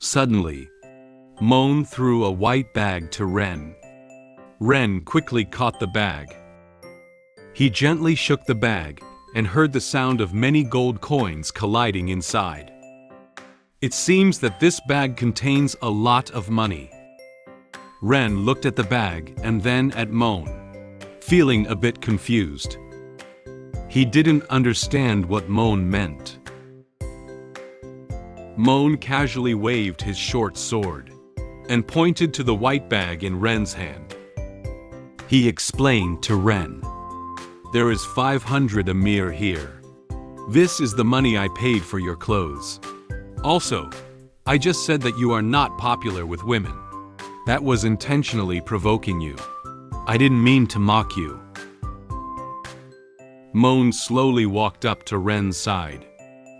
Suddenly, Moan threw a white bag to Ren. Ren quickly caught the bag. He gently shook the bag and heard the sound of many gold coins colliding inside. It seems that this bag contains a lot of money. Ren looked at the bag and then at Moan, feeling a bit confused. He didn't understand what Moan meant. Moan casually waved his short sword and pointed to the white bag in Ren's hand. He explained to Ren, "There is 500 Amir here. This is the money I paid for your clothes. Also, I just said that you are not popular with women. That was intentionally provoking you. I didn't mean to mock you." Moan slowly walked up to Ren's side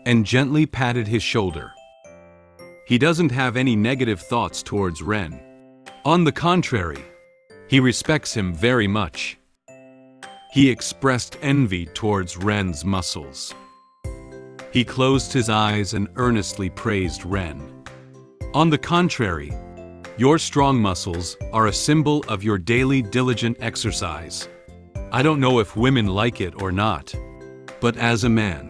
and gently patted his shoulder. He doesn't have any negative thoughts towards Ren. On the contrary, he respects him very much. He expressed envy towards Ren's muscles. He closed his eyes and earnestly praised Ren. On the contrary, your strong muscles are a symbol of your daily diligent exercise. I don't know if women like it or not, but as a man,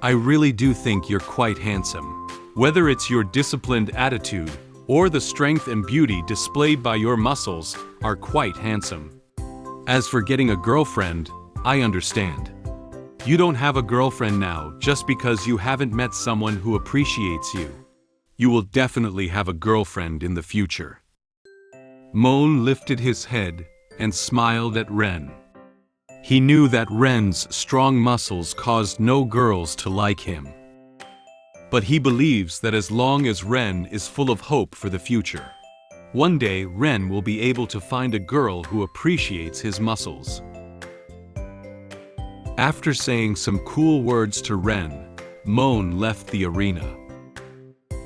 I really do think you're quite handsome. Whether it's your disciplined attitude or the strength and beauty displayed by your muscles are quite handsome. As for getting a girlfriend, I understand. You don't have a girlfriend now just because you haven't met someone who appreciates you. You will definitely have a girlfriend in the future." Moan lifted his head and smiled at Ren. He knew that Ren's strong muscles caused no girls to like him. But he believes that as long as Ren is full of hope for the future, one day Ren will be able to find a girl who appreciates his muscles. After saying some cool words to Ren, Moan left the arena.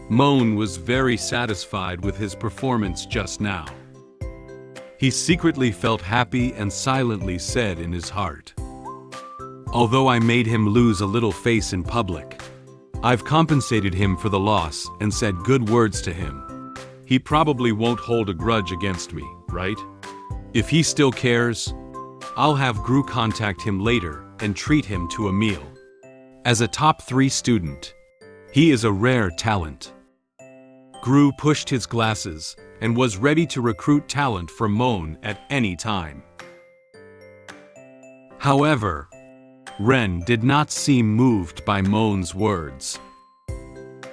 Moan was very satisfied with his performance just now. He secretly felt happy and silently said in his heart, "Although I made him lose a little face in public, I've compensated him for the loss and said good words to him. He probably won't hold a grudge against me, right? If he still cares, I'll have Gru contact him later and treat him to a meal. As a top 3 student, he is a rare talent." Gru pushed his glasses and was ready to recruit talent for Moan at any time. However, Ren did not seem moved by Moan's words.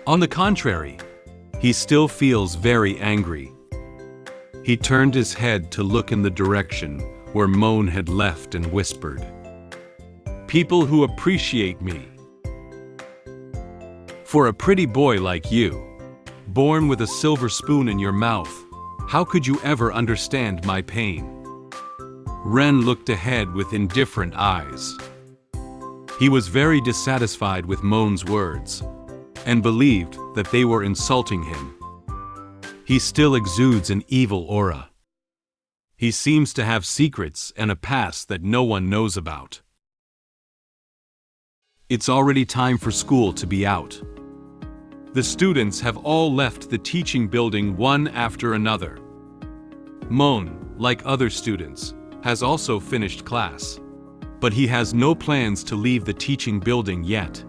On the contrary, he still feels very angry. He turned his head to look in the direction where Moan had left and whispered, "People who appreciate me. For a pretty boy like you, born with a silver spoon in your mouth, how could you ever understand my pain?" Ren looked ahead with indifferent eyes. He was very dissatisfied with Moan's words, and believed that they were insulting him. He still exudes an evil aura. He seems to have secrets and a past that no one knows about. It's already time for school to be out. The students have all left the teaching building one after another. Moan, like other students, has also finished class, but he has no plans to leave the teaching building yet.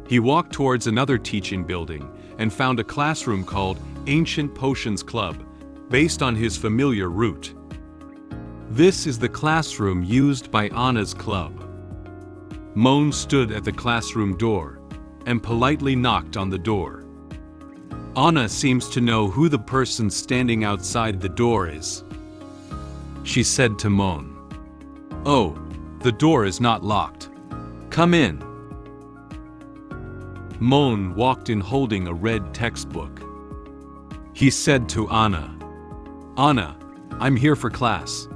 He walked towards another teaching building and found a classroom called Ancient Potions Club, based on his familiar route. This is the classroom used by Anna's club. Moan stood at the classroom door and politely knocked on the door. Anna seems to know who the person standing outside the door is. She said to Moan, "Oh, the door is not locked. Come in." Moan walked in holding a red textbook. He said to Anna, "Anna, I'm here for class."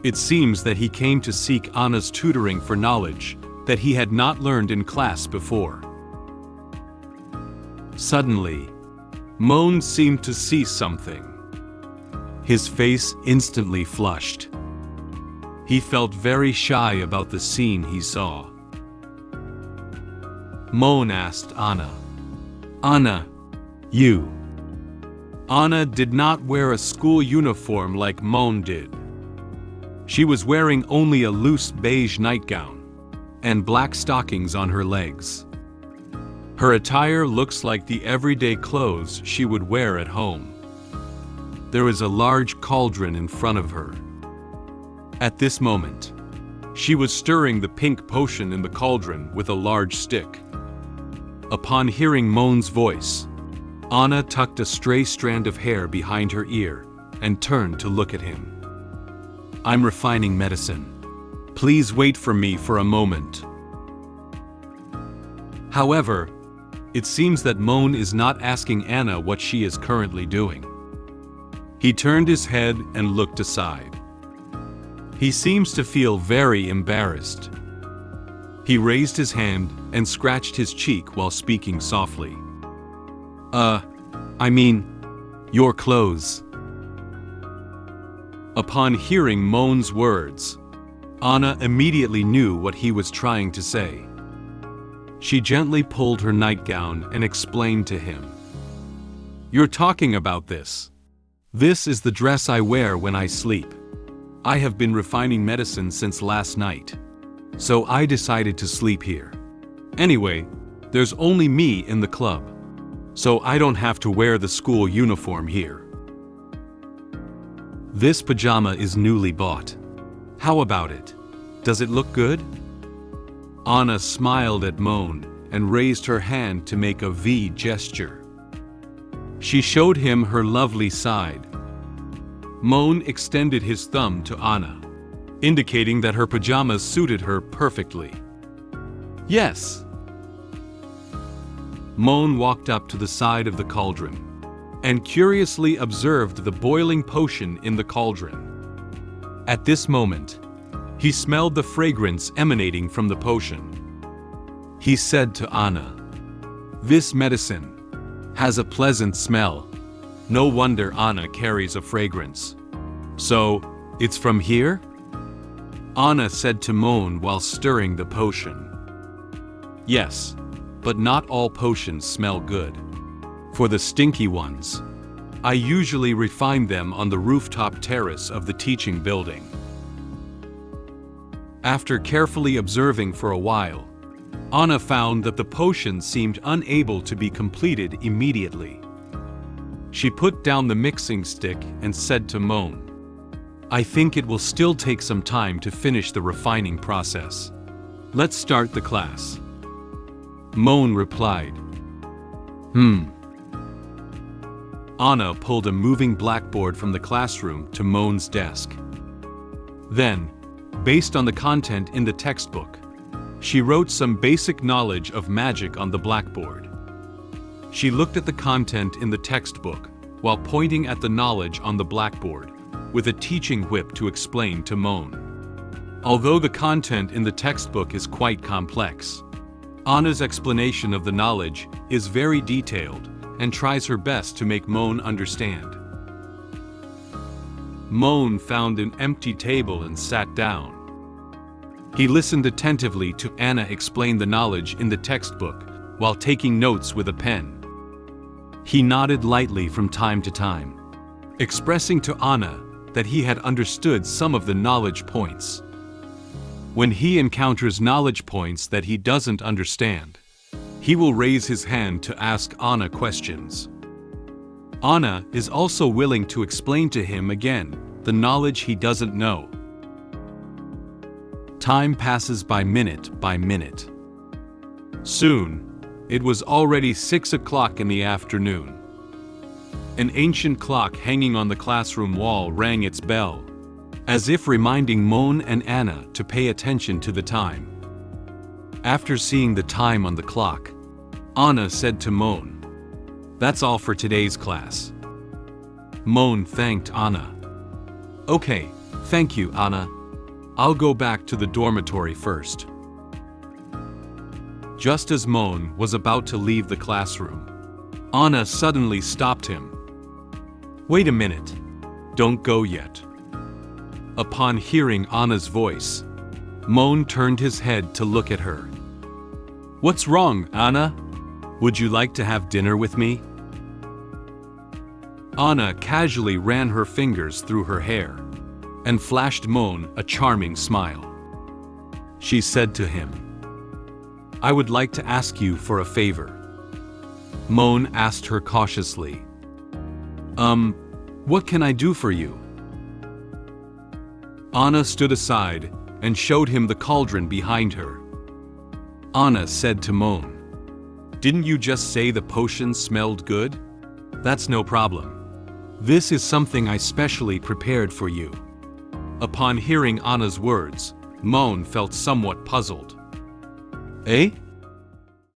It seems that he came to seek Anna's tutoring for knowledge that he had not learned in class before. Suddenly, Moan seemed to see something. His face instantly flushed. He felt very shy about the scene he saw. Moan asked Anna, Anna, you. Anna did not wear a school uniform like Moan did. She was wearing only a loose beige nightgown and black stockings on her legs. Her attire looks like the everyday clothes she would wear at home. There is a large cauldron in front of her. At this moment, she was stirring the pink potion in the cauldron with a large stick. Upon hearing Moan's voice, Anna tucked a stray strand of hair behind her ear and turned to look at him. I'm refining medicine. Please wait for me for a moment. However, it seems that Moan is not asking Anna what she is currently doing. He turned his head and looked aside. He seems to feel very embarrassed. He raised his hand and scratched his cheek while speaking softly. Your clothes. Upon hearing Moan's words, Anna immediately knew what he was trying to say. She gently pulled her nightgown and explained to him. You're talking about this. This is the dress I wear when I sleep. I have been refining medicine since last night, so I decided to sleep here. Anyway, there's only me in the club, so I don't have to wear the school uniform here. This pajama is newly bought. How about it? Does it look good? Anna smiled at Moan and raised her hand to make a V gesture. She showed him her lovely side. Moan extended his thumb to Anna, indicating that her pajamas suited her perfectly. Yes. Moan walked up to the side of the cauldron and curiously observed the boiling potion in the cauldron. At this moment, he smelled the fragrance emanating from the potion. He said to Anna, "This medicine has a pleasant smell. No wonder Anna carries a fragrance. So, it's from here?" Anna said to Moan while stirring the potion. Yes, but not all potions smell good. For the stinky ones, I usually refine them on the rooftop terrace of the teaching building. After carefully observing for a while, Anna found that the potion seemed unable to be completed immediately. She put down the mixing stick and said to Moan, "I think it will still take some time to finish the refining process. Let's start the class." Moan replied, Anna pulled a moving blackboard from the classroom to Moan's desk. Then, based on the content in the textbook, she wrote some basic knowledge of magic on the blackboard. She looked at the content in the textbook while pointing at the knowledge on the blackboard with a teaching whip to explain to Moan. Although the content in the textbook is quite complex, Anna's explanation of the knowledge is very detailed and tries her best to make Moan understand. Moan found an empty table and sat down. He listened attentively to Anna explain the knowledge in the textbook while taking notes with a pen. He nodded lightly from time to time, expressing to Anna that he had understood some of the knowledge points. When he encounters knowledge points that he doesn't understand, he will raise his hand to ask Anna questions. Anna is also willing to explain to him again the knowledge he doesn't know. Time passes by minute. Soon, it was already 6 o'clock in the afternoon. An ancient clock hanging on the classroom wall rang its bell, as if reminding Moan and Anna to pay attention to the time. After seeing the time on the clock, Anna said to Moan, "That's all for today's class." Moan thanked Anna. "Okay, thank you, Anna. I'll go back to the dormitory first." Just as Moan was about to leave the classroom, Anna suddenly stopped him. "Wait a minute. Don't go yet." Upon hearing Anna's voice, Moan turned his head to look at her. "What's wrong, Anna? Would you like to have dinner with me? Anna casually ran her fingers through her hair and flashed Moan a charming smile. She said to him, I would like to ask you for a favor. Moan asked her cautiously. What can I do for you? Anna stood aside and showed him the cauldron behind her. Anna said to Moan, Didn't you just say the potion smelled good? That's no problem. This is something I specially prepared for you. Upon hearing Anna's words, Moan felt somewhat puzzled. Eh?